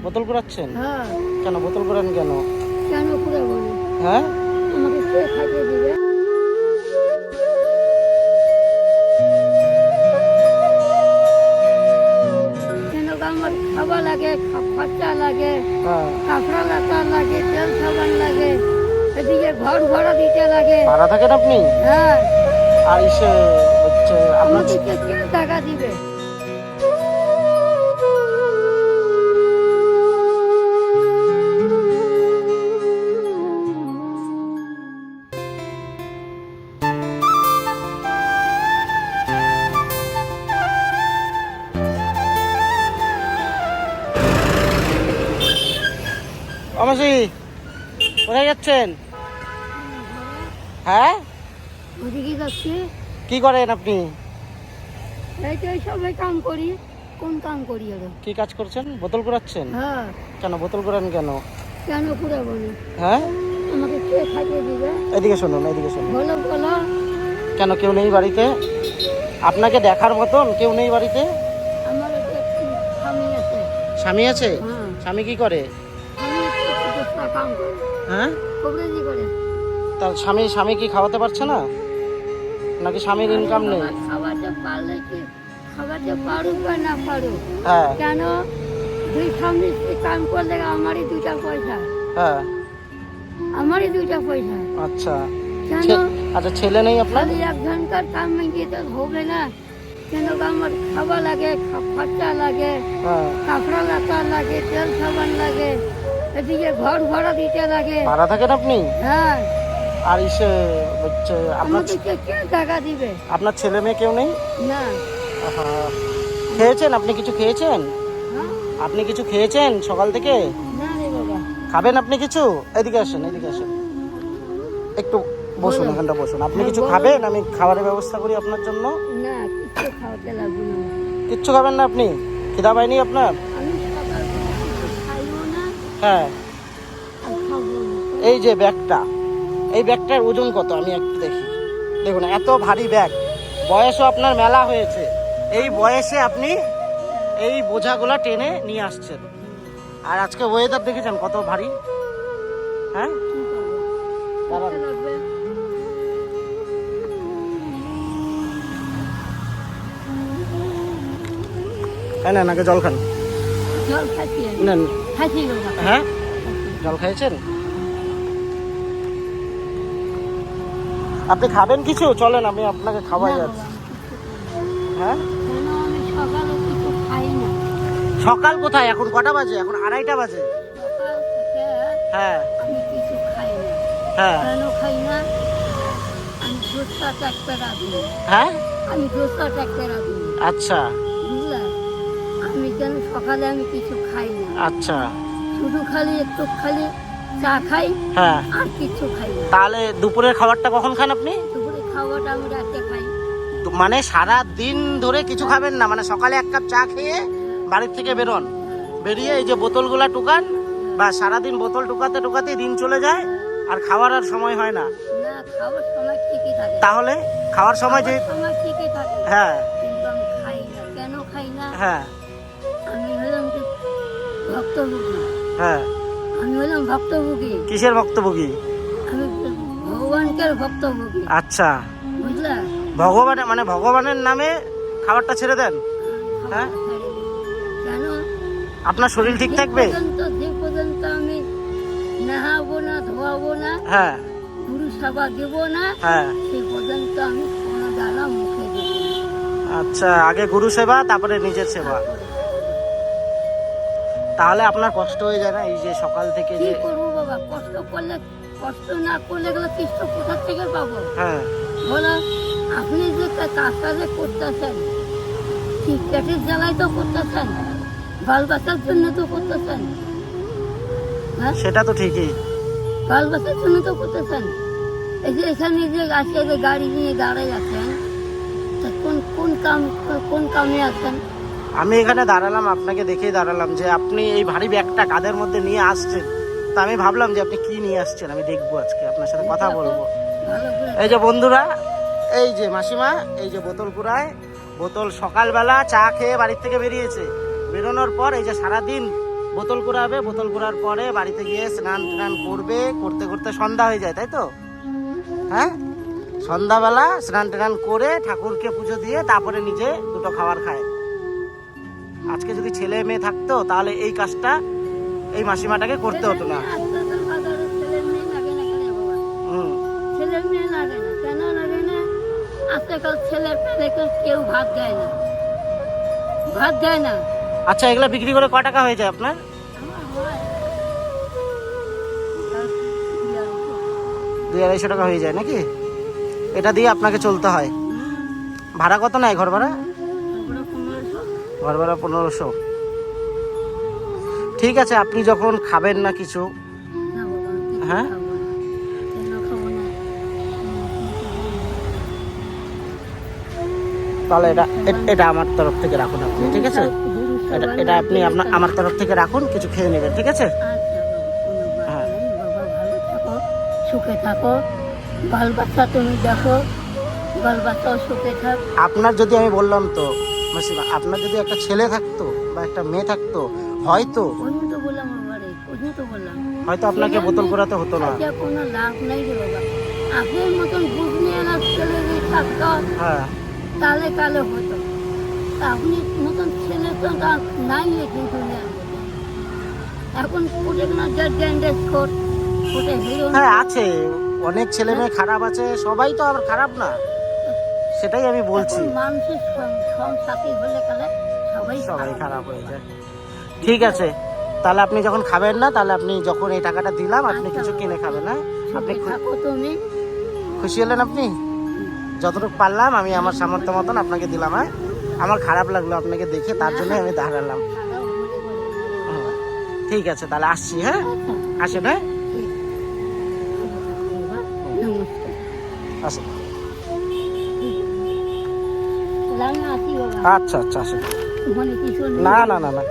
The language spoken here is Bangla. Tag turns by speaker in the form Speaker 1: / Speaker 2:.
Speaker 1: বোতল কুড়াচ্ছেন?
Speaker 2: হ্যাঁ।
Speaker 1: কেন বোতল কুড়ান কেন?
Speaker 2: কেন কুড়াবো না?
Speaker 1: হ্যাঁ,
Speaker 2: আমাকে কে খাইয়ে দিবে? কেন আমার খাওয়া লাগে, খরচা লাগে,
Speaker 1: হ্যাঁ।
Speaker 2: কাপড়া লাতা লাগে, তেল সাবান লাগে, এদিকে ঘর ভাড়া দিতে লাগে।
Speaker 1: ভাড়া থাকেন আপনি?
Speaker 2: হ্যাঁ।
Speaker 1: আর ইসে হচ্ছে আপনার
Speaker 2: আমাকে কে টাকা দিবে?
Speaker 1: মাসি কোথায় যাচ্ছেন? হ্যাঁ,
Speaker 2: ওদিকে যাচ্ছি।
Speaker 1: কি করেন আপনি?
Speaker 2: এই তো সবাই কাম করি। কোন কাম করি আরো?
Speaker 1: কি কাজ করছেন? বোতল কুড়াচ্ছেন?
Speaker 2: হ্যাঁ।
Speaker 1: কেন বোতল কুড়ান কেন?
Speaker 2: কেন কুড়াবো না?
Speaker 1: হ্যাঁ,
Speaker 2: আমাকে কে খাইয়ে দিবে?
Speaker 1: এদিকে শুনুন, এদিকে শুনুন।
Speaker 2: বলো বলো।
Speaker 1: কেন কেউ নেই বাড়িতে? আপনাকে দেখার মতন কেউ নেই বাড়িতে?
Speaker 2: আমার একটা স্বামী আছে।
Speaker 1: স্বামী আছে?
Speaker 2: হ্যাঁ।
Speaker 1: স্বামী কি করে?
Speaker 2: স্বামী একটা কাম করে,
Speaker 1: হ্যাঁ,
Speaker 2: কবরেজি করে।
Speaker 1: তার স্বামী কি খাওয়াতে পারছে না, নাকি স্বামীর ইনকাম নেই?
Speaker 2: খাওয়াতে পারলে কি, খাওয়াতে পারুক বা না পারুক,
Speaker 1: হ্যাঁ,
Speaker 2: কেন দুই স্বামী কাম করলে আমারই দুইটা পয়সা,
Speaker 1: হ্যাঁ।
Speaker 2: আমারই দুইটা পয়সা।
Speaker 1: আচ্ছা,
Speaker 2: কেন
Speaker 1: আচ্ছা, ছেলে নেই আপনার?
Speaker 2: খালি একজনকার কাম মেঙ্গিয়ে তো হবে না। কেন আমার খাওয়া লাগে, খরচা লাগে,
Speaker 1: হ্যাঁ।
Speaker 2: কাপড়া লাতা লাগে, তেল সাবান লাগে, এদিকে ঘর ভাড়া দিতে লাগে।
Speaker 1: ভাড়া থাকেন আপনি?
Speaker 2: হ্যাঁ।
Speaker 1: আর ইসে হচ্ছে আপনার
Speaker 2: আমাকে কে টাকা দিবে?
Speaker 1: আপনার ছেলে মেয়ে কেউ নেই?
Speaker 2: না।
Speaker 1: আহা। খেয়েছেন? আপনি কিছু খেয়েছেন?
Speaker 2: হ্যাঁ?
Speaker 1: আপনি কিছু খেয়েছেন সকাল থেকে?
Speaker 2: না রে বাবা।
Speaker 1: খাবেন আপনি কিছু? এদিকে আসেন, এদিকে আসেন, একটু বসুন,
Speaker 2: বলো।
Speaker 1: এখানটা বসুন। আপনি
Speaker 2: হ্যাঁ,
Speaker 1: কিছু
Speaker 2: বলো।
Speaker 1: খাবেন? আমি খাবারের ব্যবস্থা করি আপনার জন্য।
Speaker 2: না, কিছু খাওয়াতে লাগবে না।
Speaker 1: কিচ্ছু খাবেন না আপনি? খিদা পায়নি আপনার?
Speaker 2: আমি সকাল থেকে কিছু খাইও না,
Speaker 1: হ্যাঁ।
Speaker 2: আর খাবো না।
Speaker 1: এই যে ব্যাগটা, এই ব্যাগটার ওজন কত আমি একটু দেখি। দেখুন এত ভারী ব্যাগ, বয়সও আপনার মেলা হয়েছে, এই বয়সে আপনি এই বোঝাগুলা টেনে নিয়ে আসছেন। আর আজকে ওয়েদার দেখেছেন কত ভারী। হ্যাঁ,
Speaker 2: কি করবো?
Speaker 1: দাঁড়ান।
Speaker 2: খেতে লাগবে।
Speaker 1: হ্যাঁ, নেন আগে জল খান।
Speaker 2: জল খাচ্ছি আমি।
Speaker 1: নেন।
Speaker 2: খাচ্ছি বাবা।
Speaker 1: হ্যাঁ, জল খেয়েছেন? আপনি খাবেন কিছু? চলেন আমি আপনাকে খাওয়াই
Speaker 2: না
Speaker 1: যাচ্ছি।
Speaker 2: বাবা, আমি কিছু খাবো না।
Speaker 1: হ্যাঁ,
Speaker 2: কেন আমি সকালে কিছু খাই না।
Speaker 1: সকাল কোথায়? এখন কটা বাজে? এখন 2:30 বাজে।
Speaker 2: সকাল থেকে
Speaker 1: হ্যাঁ,
Speaker 2: আমি কিছু খাই না।
Speaker 1: হ্যাঁ,
Speaker 2: কেন খাই না? আমি দোষটা চাকতে রাখি না।
Speaker 1: হ্যাঁ।
Speaker 2: আমি দোষটা চাকতে রাখি না।
Speaker 1: আচ্ছা,
Speaker 2: বুঝলা? আমি কেন সকালে আমি কিছু খাই না।
Speaker 1: আচ্ছা।
Speaker 2: শুধু খালি একটু খালি চা খাই,
Speaker 1: হ্যাঁ,
Speaker 2: আর কিছু খাই না।
Speaker 1: তাহলে দুপুরের খাবারটা কখন খান আপনি?
Speaker 2: দুপুরে খাওয়াটা আমি রাতে খাই।
Speaker 1: মানে সারা দিন ধরে কিছু খাবেন না? মানে সকালে 1 কাপ চা খেয়ে বাড়ির থেকে বেরোন, বেরিয়ে এই যে বোতলগুলা টুকান, বা সারাদিন বোতল টুকাতে টুকাতে দিন চলে যায়, আর খাওয়ার আর সময় হয় না।
Speaker 2: না, খাওয়ার সময় ঠিকই থাকে।
Speaker 1: তাহলে খাওয়ার সময় যে,
Speaker 2: খাওয়ার সময় ঠিকই থাকে,
Speaker 1: হ্যাঁ,
Speaker 2: কিন্তু আমি খাই না। কেন খাই না?
Speaker 1: হ্যাঁ,
Speaker 2: আমি হলাম কি ভক্তভোগী।
Speaker 1: হ্যাঁ।
Speaker 2: আমি হলাম ভক্তভোগী।
Speaker 1: কিসের ভক্তভোগী?
Speaker 2: আমি ভগবানকে ভক্তভোগী।
Speaker 1: আচ্ছা,
Speaker 2: বুঝলা?
Speaker 1: ভগবানের নামে খাবারটা ছেড়ে দেন? হ্যাঁ?
Speaker 2: কেন?
Speaker 1: আপনার শরীর ঠিক থাকবে?
Speaker 2: যে পর্যন্ত আমি নাহাবো না, ধোয়াবো না,
Speaker 1: হ্যাঁ,
Speaker 2: গুরু সেবা দেব না,
Speaker 1: হ্যাঁ।
Speaker 2: সে পর্যন্ত আমি কোনো দানা মুখে দেব না।
Speaker 1: আচ্ছা, আগে গুরু সেবা, তারপরে নিজের সেবা। তাহলে আপনার কষ্ট হয়ে যায় না এই যে সকাল থেকে
Speaker 2: কি
Speaker 1: যে?
Speaker 2: করবো বাবা? কষ্ট করলে, কষ্ট না করলে গেলে কৃষ্ণ কোথা থেকে পাবো?
Speaker 1: হ্যাঁ,
Speaker 2: বলো, আপনি যে কাজটা যে করতেছেন, ঠিক পেটের জ্বালায় তো করতেছেন, বাল বাচ্চার জন্য তো করতেছেন। হ্যাঁ,
Speaker 1: সেটা তো ঠিকই।
Speaker 2: বাল বাচ্চার জন্য তো করতেছেন। এই যে এখানে যে আজকে যে গাড়ি নিয়ে দাঁড়াই আছেন, তা কোন কামে আছেন?
Speaker 1: আমি এখানে দাঁড়ালাম, আপনাকে দেখেই দাঁড়ালাম যে আপনি এই ভারী ব্যাগটা কাঁধের মধ্যে নিয়ে আসছেন। তা আমি ভাবলাম যে আপনি কি নিয়ে আসছেন, আমি দেখবো, আজকে আপনার সাথে কথা বলবো।
Speaker 2: ভালো করে
Speaker 1: এই যে বন্ধুরা, এই যে মাসিমা, এই যে বোতল কুড়ায়, বোতল সকালবেলা চা খেয়ে বাড়ির থেকে বেরিয়েছে, বেরোনোর পর এই যে সারাদিন বোতল কুড়াবে, বোতল কুড়ার পরে বাড়িতে গিয়ে স্নান টান করবে, করতে করতে সন্ধ্যা হয়ে যায়, তাই তো? হ্যাঁ, সন্ধ্যাবেলা স্নান টান করে ঠাকুরকে পুজো দিয়ে তারপরে নিজে দুটো খাবার খায়। আজকে যদি ছেলে মেয়ে থাকতো তাহলে এই কাজটা এই মাসিমাটাকে করতে হতো না।
Speaker 2: আজকালকার বাজারে ছেলের মেয়ে লাগে না কেন বাবা?
Speaker 1: হুম।
Speaker 2: ছেলের মেয়ে লাগে না কেন লাগে না? আজকাল ছেলের পেলে কেউ ভাত দেয় না, ভাত দেয় না।
Speaker 1: আচ্ছা, এগুলো বিক্রি করে ক টাকা হয়ে যায় আপনার?
Speaker 2: আমার হয়
Speaker 1: 200-250 টাকা হয়ে যায় নাকি? এটা দিয়ে আপনাকে চলতে হয়। ভাড়া কত নেয় ঘর ভাড়া?
Speaker 2: তারপরে 1500।
Speaker 1: ঘর ভাড়া 1500। ঠিক আছে, আপনি যখন খাবেন না কিছু,
Speaker 2: না বাবা, আমি কিছু
Speaker 1: হ্যাঁ?
Speaker 2: খাবো না। কেন খাবো না?
Speaker 1: তাহলে এটা আমার তরফ থেকে রাখুন আপনি, ঠিক আছে? এটা আপনি আমার তরফ থেকে রাখুন, কিছু খেয়ে নেবেন, ঠিক আছে?
Speaker 2: আচ্ছা বাবা, কোনো
Speaker 1: হ্যাঁ।
Speaker 2: ব্যাপার নেই। বাবা ভালো থাকো, সুখে থাকো, বাল বাচ্চা তুমি দেখো, বাল বাচ্চাও সুখে থাক।
Speaker 1: আপনার যদি আমি বললাম তো মাসিমা, আপনার যদি একটা ছেলে থাকতো বা একটা মেয়ে থাকতো, হয়তো
Speaker 2: ওই তো বললাম বাবারে, ওই তো বললাম
Speaker 1: হয়তো আপনাকে বোতল করাতে হতো না।
Speaker 2: আজকে কোনো লাভ নাই রে বাবা। আপনার মতন বুঝ নিয়ে না ছেলে যদি থাকতো
Speaker 1: হ্যাঁ,
Speaker 2: তাহলে কালে হতো। তা আপনি মতন ছেলে তো তার নাই কিন্তু দুনিয়ার মধ্যে। এখন কোটে না ড্যান্ডেজ কোট, কোটে হিরো।
Speaker 1: হ্যাঁ আছে, অনেক ছেলে মেয়ে খারাপ আছে, সবাই তো আবার খারাপ না, সেটাই আমি বলছি।
Speaker 2: এখন মানুষের সাথী হলে কালে সবাই
Speaker 1: সবাই খারাপ হয়ে যায়। ঠিক আছে, তাহলে আপনি যখন খাবেন না, তাহলে আপনি যখন এই টাকাটা দিলাম আপনি কিছু কিনে খাবেন। হ্যাঁ, আপনি
Speaker 2: সুখে থাকো তুমি।
Speaker 1: খুশি হলেন? আপনি যতটুকু পারলাম আমি আমার সামর্থ্য মতন আপনাকে দিলাম। হ্যাঁ, আমার খারাপ লাগলো আপনাকে দেখে, তার জন্য আমি দাঁড়ালাম।
Speaker 2: খারাপ বলে বলে না রে বাবা।
Speaker 1: ঠিক আছে, তাহলে আসছি। হ্যাঁ,
Speaker 2: আচ্ছা,
Speaker 1: আসেন। হ্যাঁ,
Speaker 2: ঠিক আছে বাবা, নমস্কার।
Speaker 1: আসেন।
Speaker 2: তাহলে আমি আসি বাবা,
Speaker 1: আচ্ছা আচ্ছা, আসেন।
Speaker 2: মানে কিছু নেই।
Speaker 1: না না না না।